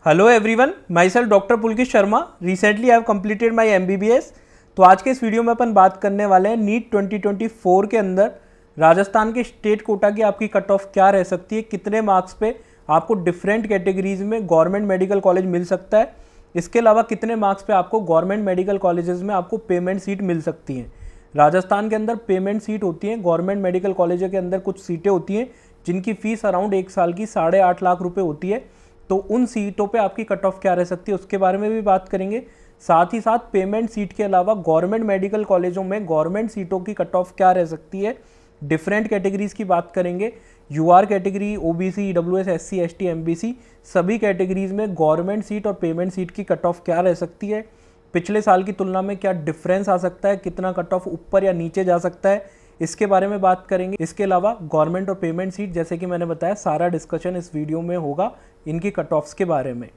Hello everyone, my self doctor Pulkit Sharma. Recently I have completed my MBBS. तो आज के इस वीडियो में अपन बात करने वाले हैं नीट 2024 के अंदर राजस्थान के स्टेट कोटा की आपकी कट ऑफ क्या रह सकती है, कितने मार्क्स पे आपको डिफरेंट कैटेगरीज में गवर्नमेंट मेडिकल कॉलेज मिल सकता है, इसके अलावा कितने मार्क्स पे आपको गवर्नमेंट मेडिकल कॉलेजेस में आपको पेमेंट सीट मिल सकती हैं। राजस्थान के अंदर पेमेंट सीट होती है, गवर्नमेंट मेडिकल कॉलेज के अंदर कुछ सीटें होती हैं जिनकी फीस अराउंड 1 साल की 8.5 लाख रुपए होती है। तो उन सीटों पे आपकी कट ऑफ क्या रह सकती है उसके बारे में भी बात करेंगे। साथ ही साथ पेमेंट सीट के अलावा गवर्नमेंट मेडिकल कॉलेजों में गवर्नमेंट सीटों की कट ऑफ क्या रह सकती है, डिफरेंट कैटेगरीज की बात करेंगे। UR category, OBC, EWS, SC, ST, MBC सभी कैटेगरीज में गवर्नमेंट सीट और पेमेंट सीट की कट ऑफ क्या रह सकती है, पिछले साल की तुलना में क्या डिफरेंस आ सकता है, कितना कट ऑफ ऊपर या नीचे जा सकता है, इसके बारे में बात करेंगे। इसके अलावा गवर्नमेंट और पेमेंट सीट, जैसे कि मैंने बताया, सारा डिस्कशन इस वीडियो में होगा इनकी कट ऑफ्स के बारे में।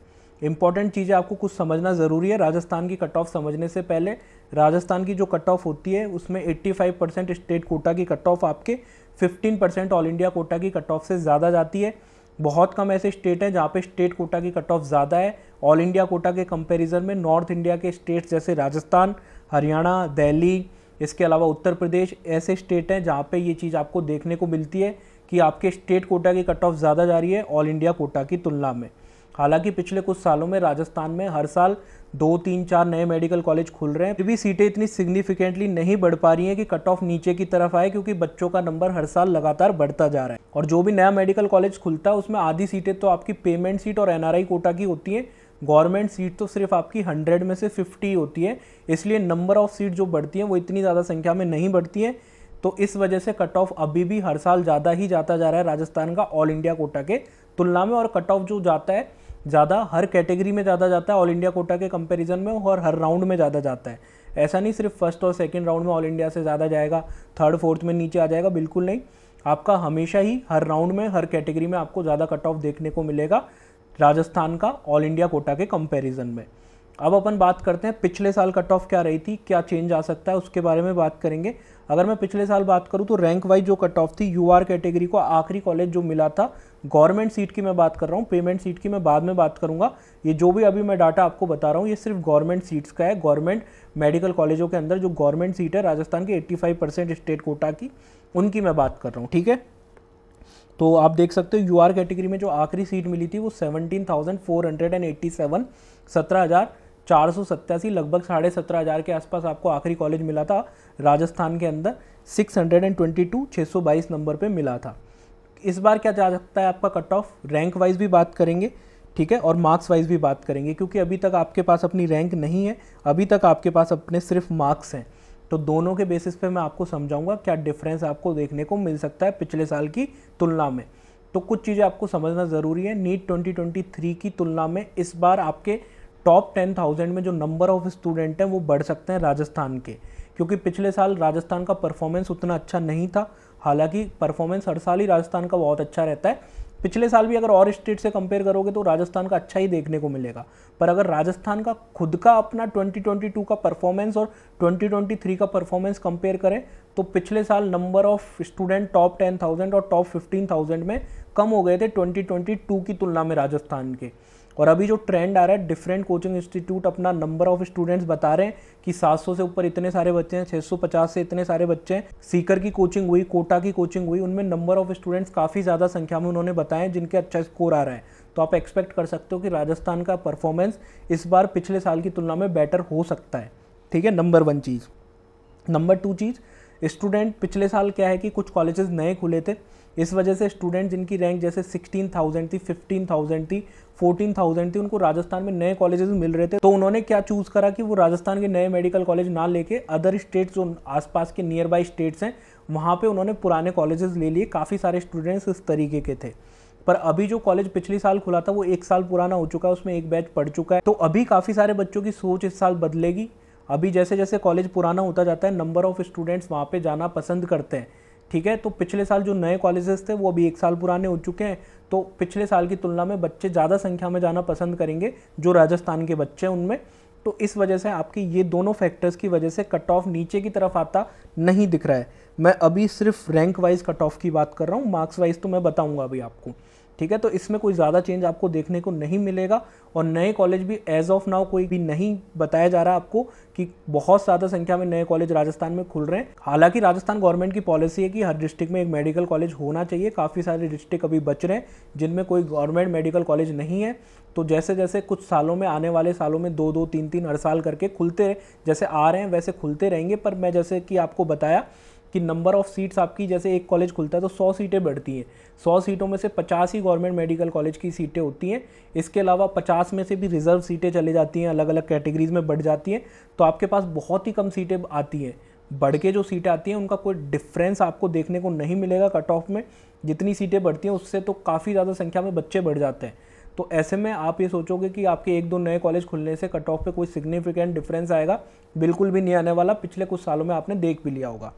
इंपॉर्टेंट चीज़ें आपको कुछ समझना ज़रूरी है। राजस्थान की कट ऑफ समझने से पहले राजस्थान की जो कट ऑफ होती है उसमें 85% स्टेट कोटा की कट ऑफ आपके 15% ऑल इंडिया कोटा की कट ऑफ से ज़्यादा जाती है। बहुत कम ऐसे स्टेट हैं जहाँ पे स्टेट कोटा की कट ऑफ ज़्यादा है ऑल इंडिया कोटा के कंपैरिजन में। नॉर्थ इंडिया के स्टेट्स जैसे राजस्थान, हरियाणा, दिल्ली, इसके अलावा उत्तर प्रदेश ऐसे स्टेट हैं जहाँ पे ये चीज़ आपको देखने को मिलती है कि आपके स्टेट कोटा की कट ऑफ ज़्यादा जा रही है ऑल इंडिया कोटा की तुलना में। हालांकि पिछले कुछ सालों में राजस्थान में हर साल 2, 3, 4 नए मेडिकल कॉलेज खुल रहे हैं, फिर भी सीटें इतनी सिग्निफिकेंटली नहीं बढ़ पा रही हैं कि कट ऑफ नीचे की तरफ आए, क्योंकि बच्चों का नंबर हर साल लगातार बढ़ता जा रहा है। और जो भी नया मेडिकल कॉलेज खुलता है उसमें आधी सीटें तो आपकी पेमेंट सीट और एनआरआई कोटा की होती हैं, गवर्नमेंट सीट तो सिर्फ आपकी 100 में से 50 होती है। इसलिए नंबर ऑफ सीट जो बढ़ती हैं वो इतनी ज़्यादा संख्या में नहीं बढ़ती हैं। तो इस वजह से कट ऑफ अभी भी हर साल ज़्यादा ही जाता जा रहा है राजस्थान का ऑल इंडिया कोटा के तुलना में। और कट ऑफ जो जाता है ज़्यादा हर कैटेगरी में ज़्यादा जाता है ऑल इंडिया कोटा के कंपैरिजन में, और हर राउंड में ज़्यादा जाता है। ऐसा नहीं सिर्फ फर्स्ट और सेकंड राउंड में ऑल इंडिया से ज़्यादा जाएगा, थर्ड फोर्थ में नीचे आ जाएगा, बिल्कुल नहीं। आपका हमेशा ही हर राउंड में हर कैटेगरी में आपको ज़्यादा कट ऑफ देखने को मिलेगा राजस्थान का ऑल इंडिया कोटा के कंपैरिजन में। अब अपन बात करते हैं पिछले साल कट ऑफ क्या रही थी, क्या चेंज आ सकता है उसके बारे में बात करेंगे। अगर मैं पिछले साल बात करूं तो रैंक वाइज जो कट ऑफ थी, यूआर कैटेगरी को आखिरी कॉलेज जो मिला था, गवर्नमेंट सीट की मैं बात कर रहा हूं, पेमेंट सीट की मैं बाद में बात करूंगा। ये जो भी अभी मैं डाटा आपको बता रहा हूं ये सिर्फ गवर्नमेंट सीट्स का है। गवर्नमेंट मेडिकल कॉलेजों के अंदर जो गवर्नमेंट सीट है राजस्थान की 85% स्टेट कोटा की, उनकी मैं बात कर रहा हूँ, ठीक है। तो आप देख सकते हो यूआर कैटेगरी में जो आखिरी सीट मिली थी वो 17,487, 17,487, लगभग 17,500 के आसपास आपको आखिरी कॉलेज मिला था राजस्थान के अंदर। 622 नंबर पे मिला था। इस बार क्या जा सकता है आपका कट ऑफ, रैंक वाइज भी बात करेंगे, ठीक है, और मार्क्स वाइज भी बात करेंगे, क्योंकि अभी तक आपके पास अपनी रैंक नहीं है, अभी तक आपके पास अपने सिर्फ मार्क्स हैं। तो दोनों के बेसिस पे मैं आपको समझाऊंगा क्या डिफरेंस आपको देखने को मिल सकता है पिछले साल की तुलना में। तो कुछ चीज़ें आपको समझना ज़रूरी है। नीट 2023 की तुलना में इस बार आपके टॉप 10,000 में जो नंबर ऑफ स्टूडेंट हैं वो बढ़ सकते हैं राजस्थान के, क्योंकि पिछले साल राजस्थान का परफॉर्मेंस उतना अच्छा नहीं था। हालांकि परफॉर्मेंस हर साल ही राजस्थान का बहुत अच्छा रहता है। पिछले साल भी अगर और स्टेट से कंपेयर करोगे तो राजस्थान का अच्छा ही देखने को मिलेगा। पर अगर राजस्थान का खुद का अपना 2022 का परफॉर्मेंस और 2023 का परफॉर्मेंस कंपेयर करें तो पिछले साल नंबर ऑफ स्टूडेंट टॉप 10,000 और टॉप 15,000 में कम हो गए थे 2022 की तुलना में राजस्थान के। और अभी जो ट्रेंड आ रहा है, डिफरेंट कोचिंग इंस्टीट्यूट अपना नंबर ऑफ स्टूडेंट्स बता रहे हैं कि 700 से ऊपर इतने सारे बच्चे हैं, 650 से इतने सारे बच्चे हैं। सीकर की कोचिंग हुई, कोटा की कोचिंग हुई, उनमें नंबर ऑफ स्टूडेंट्स काफ़ी ज़्यादा संख्या में उन्होंने बताए जिनके अच्छा स्कोर आ रहा है। तो आप एक्सपेक्ट कर सकते हो कि राजस्थान का परफॉर्मेंस इस बार पिछले साल की तुलना में बेटर हो सकता है, ठीक है। नंबर 1 चीज़। नंबर 2 चीज़, स्टूडेंट पिछले साल क्या है कि कुछ कॉलेजेस नए खुले थे, इस वजह से स्टूडेंट जिनकी रैंक जैसे 16,000 थी, 15,000 थी, 14,000 थी, उनको राजस्थान में नए कॉलेजेस मिल रहे थे। तो उन्होंने क्या चूज़ करा कि वो राजस्थान के नए मेडिकल कॉलेज ना लेके अदर स्टेट्स जो आसपास के नियर बाई स्टेट्स हैं वहाँ पे उन्होंने पुराने कॉलेजेस ले लिए। काफ़ी सारे स्टूडेंट्स इस तरीके के थे। पर अभी जो कॉलेज पिछले साल खुला था वो 1 साल पुराना हो चुका है, उसमें एक बैच पढ़ चुका है। तो अभी काफ़ी सारे बच्चों की सोच इस साल बदलेगी। अभी जैसे जैसे कॉलेज पुराना होता जाता है नंबर ऑफ स्टूडेंट्स वहाँ पे जाना पसंद करते हैं, ठीक है। तो पिछले साल जो नए कॉलेजेस थे वो अभी 1 साल पुराने हो चुके हैं, तो पिछले साल की तुलना में बच्चे ज़्यादा संख्या में जाना पसंद करेंगे जो राजस्थान के बच्चे हैं उनमें। तो इस वजह से आपकी ये दोनों फैक्टर्स की वजह से कट ऑफ नीचे की तरफ आता नहीं दिख रहा है। मैं अभी सिर्फ रैंक वाइज कट ऑफ की बात कर रहा हूँ, मार्क्स वाइज तो मैं बताऊँगा अभी आपको, ठीक है। तो इसमें कोई ज़्यादा चेंज आपको देखने को नहीं मिलेगा और नए कॉलेज भी एज ऑफ नाउ कोई भी नहीं बताया जा रहा आपको कि बहुत ज़्यादा संख्या में नए कॉलेज राजस्थान में खुल रहे हैं। हालांकि राजस्थान गवर्नमेंट की पॉलिसी है कि हर डिस्ट्रिक्ट में एक मेडिकल कॉलेज होना चाहिए। काफ़ी सारे डिस्ट्रिक्ट अभी बच रहे हैं जिनमें कोई गवर्नमेंट मेडिकल कॉलेज नहीं है। तो जैसे जैसे कुछ सालों में, आने वाले सालों में 2-2, 3-3 हर साल करके खुलते जैसे आ रहे हैं वैसे खुलते रहेंगे। पर मैं जैसे कि आपको बताया कि नंबर ऑफ़ सीट्स आपकी, जैसे एक कॉलेज खुलता है तो 100 सीटें बढ़ती हैं। 100 सीटों में से 50 ही गवर्नमेंट मेडिकल कॉलेज की सीटें होती हैं। इसके अलावा 50 में से भी रिजर्व सीटें चली जाती हैं, अलग अलग कैटेगरीज में बढ़ जाती हैं। तो आपके पास बहुत ही कम सीटें आती हैं। बढ़ के जो सीटें आती हैं उनका कोई डिफरेंस आपको देखने को नहीं मिलेगा कट ऑफ में। जितनी सीटें बढ़ती हैं उससे तो काफ़ी ज़्यादा संख्या में बच्चे बढ़ जाते हैं। तो ऐसे में आप ये सोचोगे कि आपके 1-2 नए कॉलेज खुलने से कट ऑफ पे कोई सिग्निफिकेंट डिफरेंस आएगा, बिल्कुल भी नहीं आने वाला। पिछले कुछ सालों में आपने देख भी लिया होगा,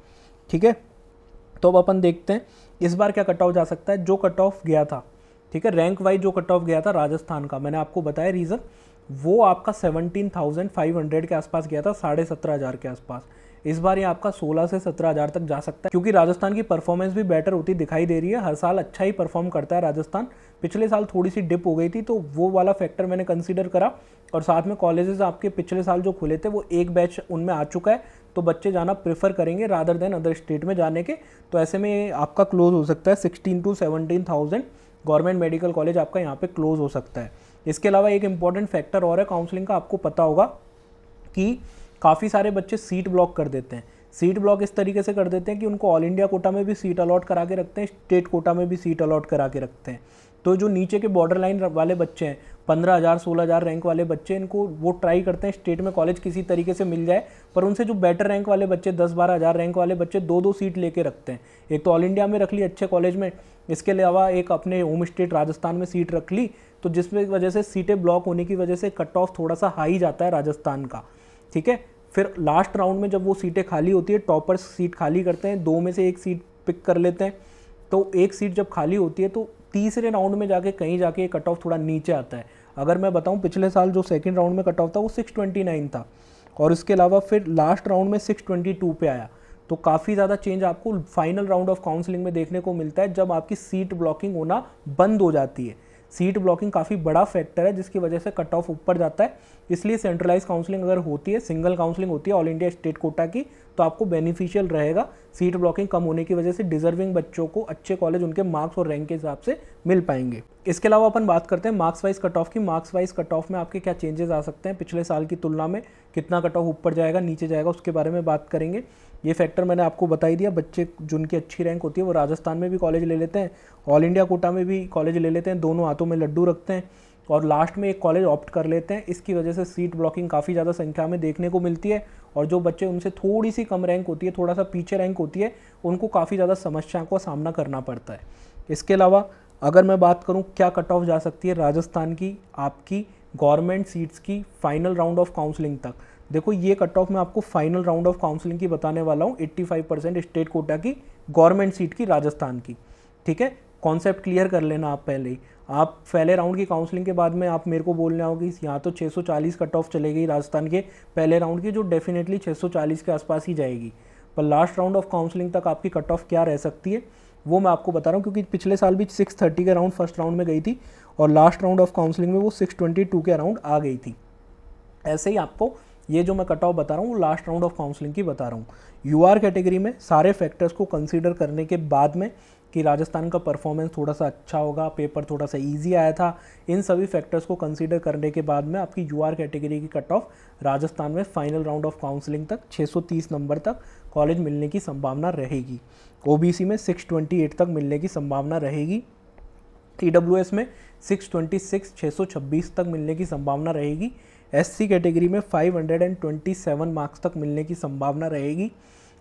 ठीक है। तो अब अपन देखते हैं इस बार क्या कट ऑफ जा सकता है। जो कट ऑफ गया था, ठीक है, रैंक वाइज जो कट ऑफ गया था राजस्थान का, मैंने आपको बताया रीज़न, वो आपका 17,500 के आसपास गया था, 17,500 के आसपास। इस बार ये आपका 16 से 17,000 तक जा सकता है, क्योंकि राजस्थान की परफॉर्मेंस भी बेटर होती दिखाई दे रही है। हर साल अच्छा ही परफॉर्म करता है राजस्थान। पिछले साल थोड़ी सी डिप हो गई थी, तो वो वाला फैक्टर मैंने कंसीडर करा। और साथ में कॉलेजेस आपके पिछले साल जो खुले थे वो एक बैच उनमें आ चुका है, तो बच्चे जाना प्रेफर करेंगे रादर देन अदर स्टेट में जाने के। तो ऐसे में आपका क्लोज हो सकता है 16 to 17,000 गवर्नमेंट मेडिकल कॉलेज आपका यहाँ पे क्लोज हो सकता है। इसके अलावा एक इंपॉर्टेंट फैक्टर और है काउंसलिंग का, आपको पता होगा कि काफ़ी सारे बच्चे सीट ब्लॉक कर देते हैं। सीट ब्लॉक इस तरीके से कर देते हैं कि उनको ऑल इंडिया कोटा में भी सीट अलॉट करा के रखते हैं, स्टेट कोटा में भी सीट अलॉट करा के रखते हैं। तो जो नीचे के बॉर्डर लाइन वाले बच्चे हैं, 15,000 16,000 रैंक वाले बच्चे, इनको वो ट्राई करते हैं स्टेट में कॉलेज किसी तरीके से मिल जाए। पर उनसे जो बेटर रैंक वाले बच्चे, 10-12 हज़ार रैंक वाले बच्चे 2-2 सीट लेके रखते हैं। एक तो ऑल इंडिया में रख ली अच्छे कॉलेज में, इसके अलावा एक अपने होम स्टेट राजस्थान में सीट रख ली। तो जिसकी वजह से सीटें ब्लॉक होने की वजह से कट ऑफ थोड़ा सा हाई जाता है राजस्थान का, ठीक है। फिर लास्ट राउंड में जब वो सीटें खाली होती है, टॉपर्स सीट खाली करते हैं, 2 में से 1 सीट पिक कर लेते हैं। तो एक सीट जब खाली होती है तो तीसरे राउंड में जाके कहीं जाके कट ऑफ थोड़ा नीचे आता है। अगर मैं बताऊं, पिछले साल जो सेकंड राउंड में कट ऑफ था वो 629 था, और इसके अलावा फिर लास्ट राउंड में 622 पे आया। तो काफ़ी ज़्यादा चेंज आपको फाइनल राउंड ऑफ काउंसलिंग में देखने को मिलता है, जब आपकी सीट ब्लॉकिंग होना बंद हो जाती है। सीट ब्लॉकिंग काफ़ी बड़ा फैक्टर है जिसकी वजह से कट ऑफ ऊपर जाता है। इसलिए सेंट्रलाइज काउंसलिंग अगर होती है, सिंगल काउंसलिंग होती है ऑल इंडिया स्टेट कोटा की, तो आपको बेनिफिशियल रहेगा। सीट ब्लॉकिंग कम होने की वजह से डिजर्विंग बच्चों को अच्छे कॉलेज उनके मार्क्स और रैंक के हिसाब से मिल पाएंगे। इसके अलावा अपन बात करते हैं मार्क्स वाइज कट ऑफ की। मार्क्स वाइज कट ऑफ में आपके क्या चेंजेस आ सकते हैं पिछले साल की तुलना में, कितना कट ऑफ ऊपर जाएगा नीचे जाएगा, उसके बारे में बात करेंगे। ये फैक्टर मैंने आपको बता ही दिया। बच्चे जिनकी अच्छी रैंक होती है वो राजस्थान में भी कॉलेज ले लेते हैं, ऑल इंडिया कोटा में भी कॉलेज ले लेते हैं, दोनों हाथों में लड्डू रखते हैं और लास्ट में एक कॉलेज ऑप्ट कर लेते हैं। इसकी वजह से सीट ब्लॉकिंग काफ़ी ज़्यादा संख्या में देखने को मिलती है, और जो बच्चे उनसे थोड़ी सी कम रैंक होती है, थोड़ा सा पीछे रैंक होती है, उनको काफ़ी ज़्यादा समस्याओं का सामना करना पड़ता है। इसके अलावा अगर मैं बात करूं क्या कट ऑफ जा सकती है राजस्थान की आपकी गवर्नमेंट सीट्स की फाइनल राउंड ऑफ काउंसलिंग तक, देखो ये कट ऑफ मैं आपको फाइनल राउंड ऑफ काउंसलिंग की बताने वाला हूँ। 85% स्टेट कोटा की गवर्नमेंट सीट की राजस्थान की, ठीक है। कॉन्सेप्ट क्लियर कर लेना आप पहले ही। आप पहले राउंड की काउंसलिंग के बाद में आप मेरे को बोलने आओगे यहाँ तो 640 कट ऑफ चलेगी राजस्थान के पहले राउंड की, जो डेफिनेटली 640 के आसपास ही जाएगी। पर लास्ट राउंड ऑफ काउंसलिंग तक आपकी कट ऑफ क्या रह सकती है वो मैं आपको बता रहा हूँ, क्योंकि पिछले साल भी 630 के राउंड फर्स्ट राउंड में गई थी और लास्ट राउंड ऑफ काउंसलिंग में वो 622 के अराउंड आ गई थी। ऐसे ही आपको ये जो मैं कट ऑफ बता रहा हूँ वो लास्ट राउंड ऑफ काउंसलिंग की बता रहा हूँ। यूआर कैटेगरी में सारे फैक्टर्स को कंसीडर करने के बाद में कि राजस्थान का परफॉर्मेंस थोड़ा सा अच्छा होगा, पेपर थोड़ा सा इजी आया था, इन सभी फैक्टर्स को कंसीडर करने के बाद में आपकी यूआर कैटेगरी की कट ऑफ राजस्थान में फाइनल राउंड ऑफ काउंसलिंग तक 630 नंबर तक कॉलेज मिलने की संभावना रहेगी। ओबीसी में 628 तक मिलने की संभावना रहेगी। ईडब्ल्यूएस में 626 626 तक मिलने की संभावना रहेगी। एससी कैटेगरी में 527 मार्क्स तक मिलने की संभावना रहेगी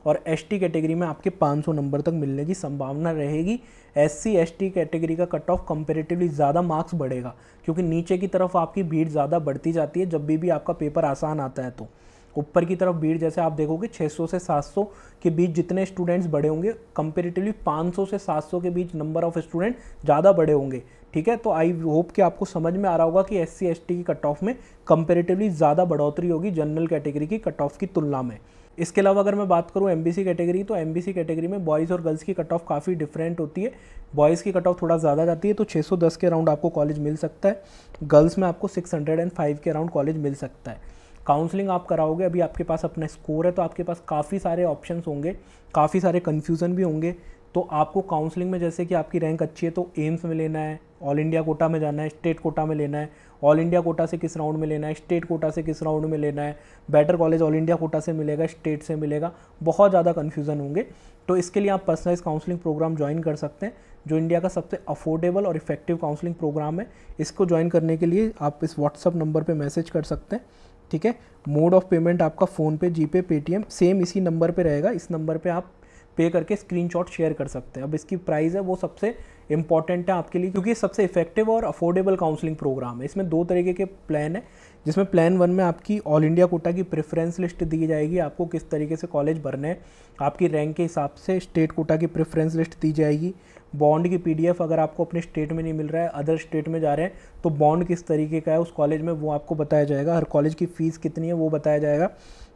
और एसटी कैटेगरी में आपके 500 नंबर तक मिलने की संभावना रहेगी। एससी एसटी कैटेगरी का कट ऑफ कंपैरेटिवली ज़्यादा मार्क्स बढ़ेगा, क्योंकि नीचे की तरफ आपकी भीड़ ज़्यादा बढ़ती जाती है जब भी आपका पेपर आसान आता है। तो ऊपर की तरफ भीड़ जैसे आप देखोगे 600 से 700 के बीच जितने स्टूडेंट्स बड़े होंगे, कंपेरेटिवली 500 से 700 के बीच नंबर ऑफ स्टूडेंट ज़्यादा बड़े होंगे, ठीक है। तो आई होप कि आपको समझ में आ रहा होगा कि एससी एसटी की कट ऑफ में कंपेरेटिवली ज़्यादा बढ़ोतरी होगी जनरल कैटेगरी की कट ऑफ की तुलना में। इसके अलावा अगर मैं बात करूँ एमबीसी कैटेगरी, तो एमबीसी कैटेगरी में बॉयज़ और गर्ल्स की कट ऑफ काफ़ी डिफरेंट होती है। बॉयज़ की कट ऑफ थोड़ा ज़्यादा जाती है, तो 610 के अराउंड आपको कॉलेज मिल सकता है। गर्ल्स में आपको 605 के अराउंड कॉलेज मिल सकता है। काउंसलिंग आप कराओगे, अभी आपके पास अपना स्कोर है, तो आपके पास काफ़ी सारे ऑप्शंस होंगे, काफ़ी सारे कन्फ्यूज़न भी होंगे। तो आपको काउंसलिंग में जैसे कि आपकी रैंक अच्छी है तो एम्स में लेना है, ऑल इंडिया कोटा में जाना है, स्टेट कोटा में लेना है, ऑल इंडिया कोटा से किस राउंड में लेना है, स्टेट कोटा से किस राउंड में लेना है, better college all India quota से मिलेगा, स्टेट से मिलेगा, बहुत ज़्यादा कन्फ्यूज़न होंगे। तो इसके लिए आप पर्सनलाइज काउंसलिंग प्रोग्राम ज्वाइन कर सकते हैं, जो इंडिया का सबसे अफोर्डेबल और इफेक्टिव काउंसलिंग प्रोग्राम है। इसको ज्वाइन करने के लिए आप इस व्हाट्सअप नंबर पर मैसेज कर सकते हैं, ठीक है। मोड ऑफ पेमेंट आपका फ़ोनपे, जीपे, पेटीएम सेम इसी नंबर पे रहेगा। इस नंबर पे आप पे करके स्क्रीनशॉट शेयर कर सकते हैं। अब इसकी प्राइस है वो सबसे इंपॉर्टेंट है आपके लिए, क्योंकि ये सबसे इफेक्टिव और अफोर्डेबल काउंसलिंग प्रोग्राम है। इसमें 2 तरीके के प्लान है, जिसमें प्लान 1 में आपकी ऑल इंडिया कोटा की प्रेफरेंस लिस्ट दी जाएगी, आपको किस तरीके से कॉलेज भरने हैं, आपकी रैंक के हिसाब से स्टेट कोटा की प्रेफरेंस लिस्ट दी जाएगी। बॉन्ड की PDF अगर आपको अपने स्टेट में नहीं मिल रहा है, अदर स्टेट में जा रहे हैं, तो बॉन्ड किस तरीके का है उस कॉलेज में वो आपको बताया जाएगा। हर कॉलेज की फ़ीस कितनी है वो बताया जाएगा।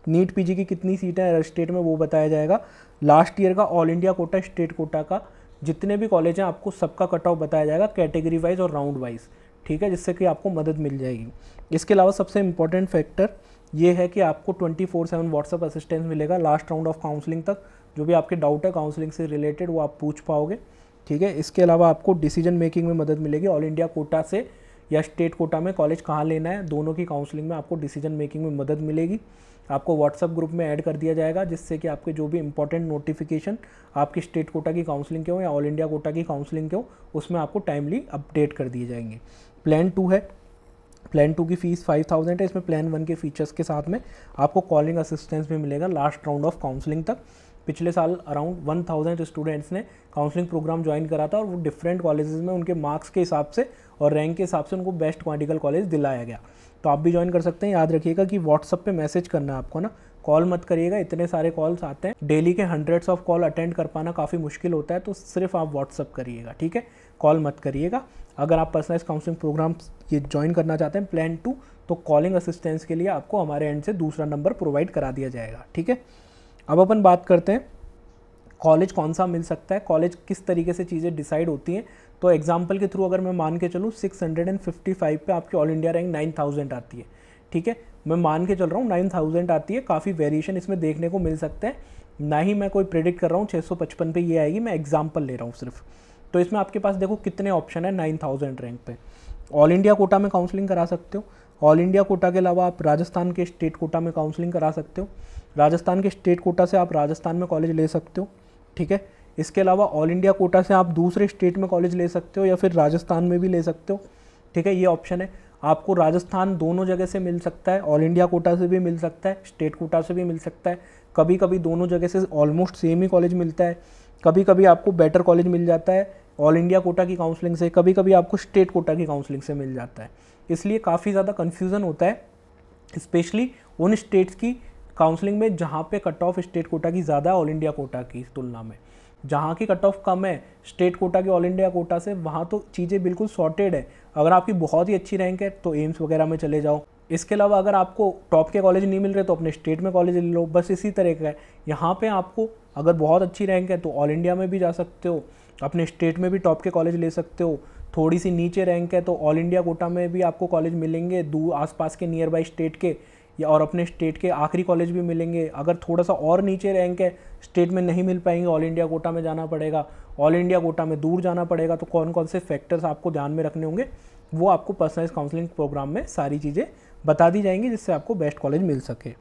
नीट PG की कितनी सीटें हैं हर स्टेट में वो बताया जाएगा। लास्ट ईयर का all India quota, state quota का जितने भी कॉलेज हैं आपको सबका कट ऑफ बताया जाएगा, कैटेगरी वाइज और राउंड वाइज, ठीक है, जिससे कि आपको मदद मिल जाएगी। इसके अलावा सबसे इंपॉर्टेंट फैक्टर ये है कि आपको 24/7 व्हाट्सअप असिस्टेंस मिलेगा लास्ट राउंड ऑफ काउंसलिंग तक। जो भी आपके डाउट है काउंसलिंग से रिलेटेड वो आप पूछ पाओगे, ठीक है। इसके अलावा आपको डिसीजन मेकिंग में मदद मिलेगी। ऑल इंडिया कोटा से या स्टेट कोटा में कॉलेज कहाँ लेना है, दोनों की काउंसलिंग में आपको डिसीजन मेकिंग में मदद मिलेगी। आपको व्हाट्सअप ग्रुप में ऐड कर दिया जाएगा, जिससे कि आपके जो भी इंपॉर्टेंट नोटिफिकेशन आपकी स्टेट कोटा की काउंसलिंग के हो या ऑल इंडिया कोटा की काउंसलिंग के हो, उसमें आपको टाइमली अपडेट कर दिए जाएंगे। प्लान 2 है, प्लान 2 की फ़ीस 5000 है। इसमें प्लान 1 के फीचर्स के साथ में आपको कॉलिंग असिस्टेंस भी मिलेगा लास्ट राउंड ऑफ काउंसलिंग तक। पिछले साल अराउंड 1000 स्टूडेंट्स ने काउंसलिंग प्रोग्राम ज्वाइन करा था, और वो डिफरेंट कॉलेजेस में उनके मार्क्स के हिसाब से और रैंक के हिसाब से उनको बेस्ट क्वांटिकल कॉलेज दिलाया गया। तो आप भी ज्वाइन कर सकते हैं। याद रखिएगा कि व्हाट्सअप पे मैसेज करना है आपको ना, कॉल मत करिएगा, इतने सारे कॉल्स आते हैं, डेली के हंड्रेड्स ऑफ कॉल अटेंड कर पाना काफ़ी मुश्किल होता है, तो सिर्फ आप व्हाट्सअप करिएगा, ठीक है, कॉल मत करिएगा। अगर आप पर्सनलाइज काउंसलिंग प्रोग्राम ये ज्वाइन करना चाहते हैं प्लान 2, तो कॉलिंग असिस्टेंस के लिए आपको हमारे एंड से दूसरा नंबर प्रोवाइड करा दिया जाएगा, ठीक है। अब अपन बात करते हैं कॉलेज कौन सा मिल सकता है, कॉलेज किस तरीके से चीज़ें डिसाइड होती हैं। तो एग्जाम्पल के थ्रू अगर मैं मान के चलूँ 655 पे आपकी ऑल इंडिया रैंक 9000 आती है, ठीक है, मैं मान के चल रहा हूँ 9000 आती है। काफ़ी वेरिएशन इसमें देखने को मिल सकते हैं, ना ही मैं कोई प्रेडिक्ट कर रहा हूँ 655 पे ये आएगी, मैं एग्जाम्पल ले रहा हूँ सिर्फ। तो इसमें आपके पास देखो कितने ऑप्शन है 9000 रैंक पे। ऑल इंडिया कोटा में काउंसलिंग करा सकते हो, ऑल इंडिया कोटा के अलावा आप राजस्थान के स्टेट कोटा में काउंसलिंग करा सकते हो, राजस्थान के स्टेट कोटा से आप राजस्थान में कॉलेज ले सकते हो, ठीक है। इसके अलावा ऑल इंडिया कोटा से आप दूसरे स्टेट में कॉलेज ले सकते हो या फिर राजस्थान में भी ले सकते हो, ठीक है, ये ऑप्शन है। आपको राजस्थान दोनों जगह से मिल सकता है, ऑल इंडिया कोटा से भी मिल सकता है, स्टेट कोटा से भी मिल सकता है। कभी कभी दोनों जगह से ऑलमोस्ट सेम ही कॉलेज मिलता है, कभी कभी आपको बेटर कॉलेज मिल जाता है ऑल इंडिया कोटा की काउंसलिंग से, कभी कभी आपको स्टेट कोटा की काउंसलिंग से मिल जाता है। इसलिए काफ़ी ज़्यादा कन्फ्यूज़न होता है, स्पेशली उन स्टेट्स की काउंसलिंग में जहाँ पे कट ऑफ स्टेट कोटा की ज़्यादा है ऑल इंडिया कोटा की तुलना में। जहाँ की कट ऑफ कम है स्टेट कोटा की ऑल इंडिया कोटा से, वहाँ तो चीज़ें बिल्कुल सॉर्टेड है। अगर आपकी बहुत ही अच्छी रैंक है तो एम्स वगैरह में चले जाओ। इसके अलावा अगर आपको टॉप के कॉलेज नहीं मिल रहे तो अपने स्टेट में कॉलेज ले लो, बस इसी तरह का है। यहाँ पे आपको अगर बहुत अच्छी रैंक है तो ऑल इंडिया में भी जा सकते हो, अपने स्टेट में भी टॉप के कॉलेज ले सकते हो। थोड़ी सी नीचे रैंक है तो ऑल इंडिया कोटा में भी आपको कॉलेज मिलेंगे दूर आसपास के नियर बाई स्टेट के, या और अपने स्टेट के आखिरी कॉलेज भी मिलेंगे। अगर थोड़ा सा और नीचे रैंक है, स्टेट में नहीं मिल पाएंगे, ऑल इंडिया कोटा में जाना पड़ेगा, ऑल इंडिया कोटा में दूर जाना पड़ेगा। तो कौन कौन से फैक्टर्स आपको ध्यान में रखने होंगे वो आपको पर्सनलाइज काउंसलिंग प्रोग्राम में सारी चीज़ें बता दी जाएंगी, जिससे आपको बेस्ट कॉलेज मिल सके।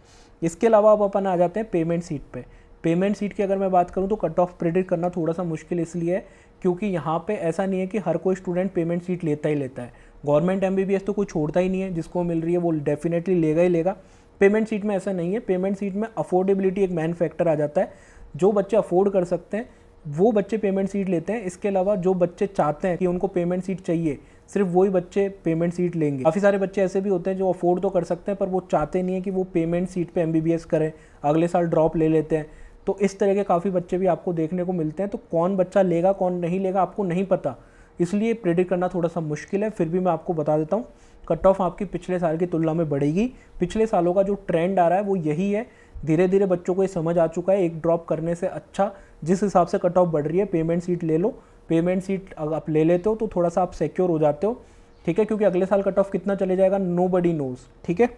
इसके अलावा अब अपन आ जाते हैं पेमेंट सीट पे। पेमेंट सीट की अगर मैं बात करूँ तो कट ऑफ प्रेडिक्ट करना थोड़ा सा मुश्किल इसलिए है क्योंकि यहाँ पे ऐसा नहीं है कि हर कोई स्टूडेंट पेमेंट सीट लेता ही लेता है। गवर्नमेंट MBBS तो कोई छोड़ता ही नहीं है, जिसको मिल रही है वो डेफिनेटली लेगा ही लेगा। पेमेंट सीट में ऐसा नहीं है, पेमेंट सीट में अफोर्डेबिलिटी एक मेन फैक्टर आ जाता है। जो बच्चे अफोर्ड कर सकते हैं वो बच्चे पेमेंट सीट लेते हैं। इसके अलावा जो बच्चे चाहते हैं कि उनको पेमेंट सीट चाहिए, सिर्फ वही बच्चे पेमेंट सीट लेंगे। काफ़ी सारे बच्चे ऐसे भी होते हैं जो अफोर्ड तो कर सकते हैं पर वो चाहते नहीं है कि वो पेमेंट सीट पे MBBS करें, अगले साल ड्रॉप ले लेते हैं। तो इस तरह के काफ़ी बच्चे भी आपको देखने को मिलते हैं। तो कौन बच्चा लेगा कौन नहीं लेगा आपको नहीं पता, इसलिए प्रेडिक्ट करना थोड़ा सा मुश्किल है। फिर भी मैं आपको बता देता हूँ, कट ऑफ आपकी पिछले साल की तुलना में बढ़ेगी। पिछले सालों का जो ट्रेंड आ रहा है वो यही है धीरे धीरे बच्चों को ये समझ आ चुका है एक ड्रॉप करने से अच्छा जिस हिसाब से कट ऑफ बढ़ रही है पेमेंट सीट ले लो। पेमेंट सीट अगर आप ले लेते हो तो थोड़ा सा आप सिक्योर हो जाते हो, ठीक है, क्योंकि अगले साल कट ऑफ कितना चले जाएगा नोबडी नोज, ठीक है।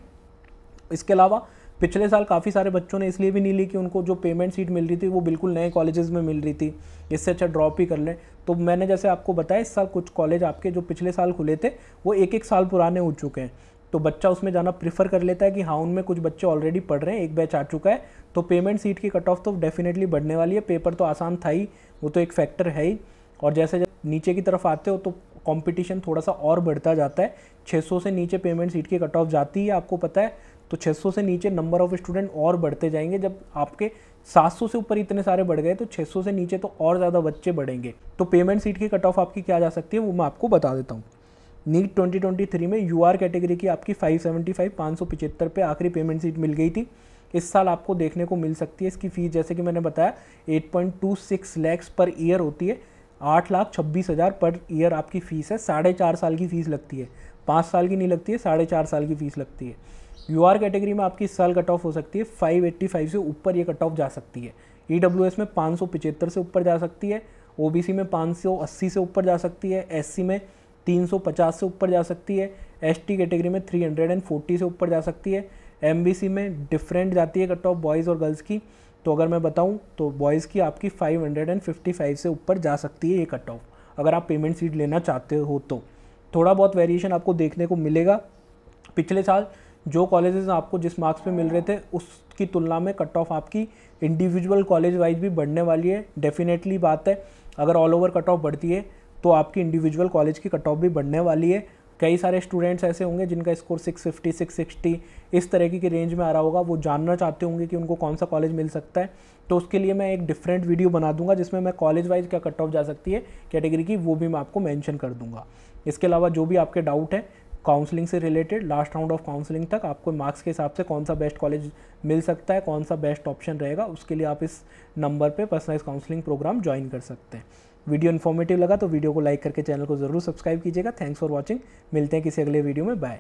इसके अलावा पिछले साल काफ़ी सारे बच्चों ने इसलिए भी नहीं ली कि उनको जो पेमेंट सीट मिल रही थी वो बिल्कुल नए कॉलेजेस में मिल रही थी, इससे अच्छा ड्रॉप ही कर लें। तो मैंने जैसे आपको बताया इस साल कुछ कॉलेज आपके जो पिछले साल खुले थे वो एक एक साल पुराने हो चुके हैं, तो बच्चा उसमें जाना प्रीफर कर लेता है कि हाँ उनमें कुछ बच्चे ऑलरेडी पढ़ रहे हैं, एक बैच आ चुका है, तो पेमेंट सीट की कट ऑफ तो डेफिनेटली बढ़ने वाली है। पेपर तो आसान था ही, वो तो एक फैक्टर है ही, और जैसे नीचे की तरफ आते हो तो कंपटीशन थोड़ा सा और बढ़ता जाता है। 600 से नीचे पेमेंट सीट की कट ऑफ जाती है, आपको पता है, तो 600 से नीचे नंबर ऑफ स्टूडेंट और बढ़ते जाएंगे। जब आपके 700 से ऊपर इतने सारे बढ़ गए तो 600 से नीचे तो और ज़्यादा बच्चे बढ़ेंगे। तो पेमेंट सीट की कट ऑफ आपकी क्या जा सकती है वो मैं आपको बता देता हूँ। नीट 2023 में यूआर कैटेगरी की आपकी 575 पे आखिरी पेमेंट सीट मिल गई थी। इस साल आपको देखने को मिल सकती है इसकी फ़ीस, जैसे कि मैंने बताया 8.26 लाख पर ईयर होती है, 8,26,000 पर ईयर आपकी फ़ीस है। 4.5 साल की फ़ीस लगती है, 5 साल की नहीं लगती है, 4.5 साल की फ़ीस लगती है। यूआर कैटेगरी में आपकी इस साल कट ऑफ हो सकती है 585 से ऊपर ये कट ऑफ जा सकती है। ईडब्ल्यूएस में 575 से ऊपर जा सकती है, ओबीसी में 580 से ऊपर जा सकती है, एससी में 350 से ऊपर जा सकती है, एसटी कैटेगरी में 340 से ऊपर जा सकती है, एमबीसी में डिफरेंट जाती है कट ऑफ बॉयज़ और गर्ल्स की। तो अगर मैं बताऊं तो बॉयज़ की आपकी 555 से ऊपर जा सकती है ये कट ऑफ, अगर आप पेमेंट सीट लेना चाहते हो तो। थोड़ा बहुत वेरिएशन आपको देखने को मिलेगा। पिछले साल जो कॉलेजेस आपको जिस मार्क्स पे मिल रहे थे उसकी तुलना में कट ऑफ आपकी इंडिविजुअल कॉलेज वाइज भी बढ़ने वाली है। डेफिनेटली बात है, अगर ऑल ओवर कट ऑफ बढ़ती है तो आपकी इंडिविजुअल कॉलेज की कट ऑफ भी बढ़ने वाली है। कई सारे स्टूडेंट्स ऐसे होंगे जिनका स्कोर 650, 660 इस तरह की रेंज में आ रहा होगा, वो जानना चाहते होंगे कि उनको कौन सा कॉलेज मिल सकता है। तो उसके लिए मैं एक डिफरेंट वीडियो बना दूंगा जिसमें मैं कॉलेज वाइज क्या कट ऑफ जा सकती है कैटेगरी की, वो भी मैं आपको मेंशन कर दूंगा। इसके अलावा जो भी आपके डाउट है काउंसलिंग से related, last round of counselling तक आपको मार्क्स के हिसाब से कौन सा बेस्ट कॉलेज मिल सकता है, कौन सा बेस्ट ऑप्शन रहेगा, उसके लिए आप इस नंबर पे पर्सनलाइज काउंसलिंग प्रोग्राम ज्वाइन कर सकते हैं। वीडियो इन्फॉर्मेटिव लगा तो वीडियो को लाइक करके चैनल को ज़रूर सब्सक्राइब कीजिएगा। थैंक्स फॉर वॉचिंग, मिलते हैं किसी अगले वीडियो में, बाय।